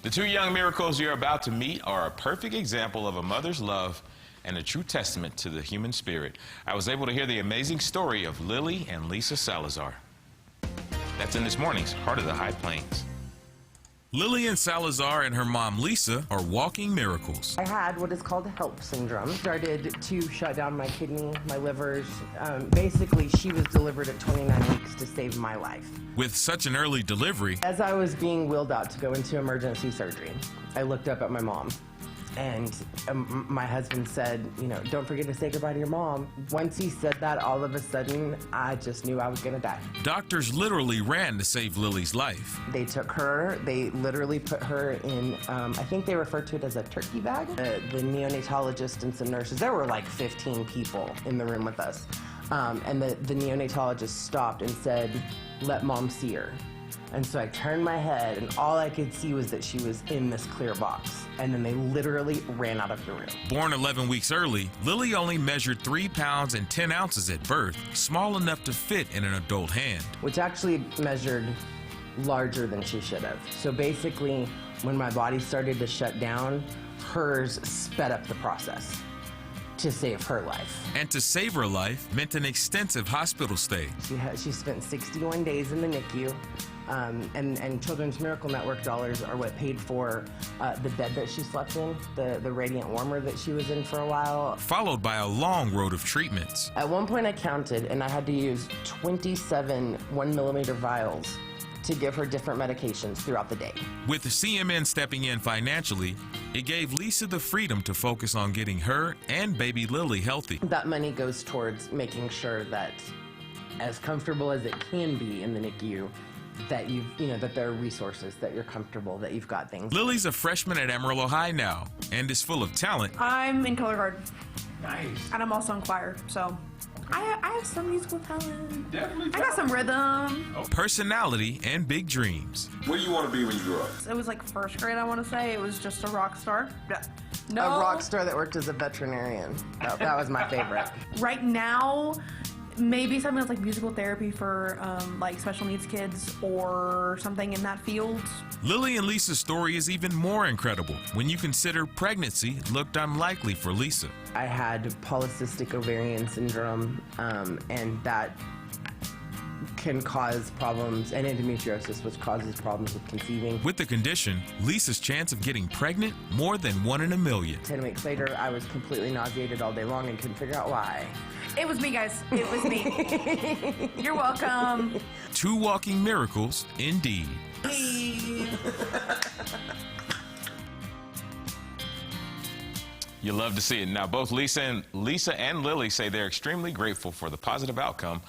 The two young miracles you're about to meet are a perfect example of a mother's love and a true testament to the human spirit. I was able to hear the amazing story of Lily and Lisa Salazar. That's in this morning's Heart of the High Plains. Lillea Salazar and her mom Lisa are walking miracles. I had what is called HELP syndrome. Started to shut down my kidney, my livers. Basically, she was delivered at 29 weeks to save my life. With such an early delivery, As I was being wheeled out to go into emergency surgery, I looked up at my mom. And my husband said, you know, don't forget to say goodbye to your mom. Once he said that, all of a sudden, I just knew I was gonna die. doctors literally ran to save Lily's life. They took her, they literally put her in, I think they referred to it as a turkey bag. The neonatologist and some nurses, there were like 15 people in the room with us. And the neonatologist stopped and said, let mom see her. And so I turned my head, and all I could see was that she was in this clear box. And then they literally ran out of the room. Born 11 weeks early, Lily only measured 3 pounds and 10 ounces at birth, small enough to fit in an adult hand. Which actually measured larger than she should have. So basically, when my body started to shut down, hers sped up the process to save her life. And to save her life meant an extensive hospital stay. She spent 61 days in the NICU. And Children's Miracle Network dollars are what paid for the bed that she slept in, the radiant warmer that she was in for a while. Followed by a long road of treatments. At one point I counted, and I had to use 27 1-millimeter vials to give her different medications throughout the day. With the CMN stepping in financially, it gave Lisa the freedom to focus on getting her and baby Lily healthy. That money goes towards making sure that, as comfortable as it can be in the NICU, that that there are resources, that you're comfortable, that you've got things. Lily's a freshman at Amarillo High now and is full of talent. I'm in color guard. Nice. And I'm also in choir, so I have some musical talent. Definitely. I got some rhythm. Personality and big dreams. What do you want to be when you grow up? It was like first grade, I want to say. It was just a rock star. Yeah. No. A rock star that worked as a veterinarian. That was my favorite. Right now, maybe something that's like musical therapy for like special needs kids or something in that field. Lily and Lisa's story is even more incredible when you consider pregnancy looked unlikely for Lisa. I had polycystic ovarian syndrome, and that can cause problems, and endometriosis, which causes problems with conceiving. With the condition, Lisa's chance of getting pregnant more than 1 in a million. 10 weeks later, I was completely nauseated all day long and couldn't figure out why. It was me, guys. It was me. You're welcome. 2 walking miracles, indeed. You love to see it. Now, both Lisa and Lily say they're extremely grateful for the positive outcome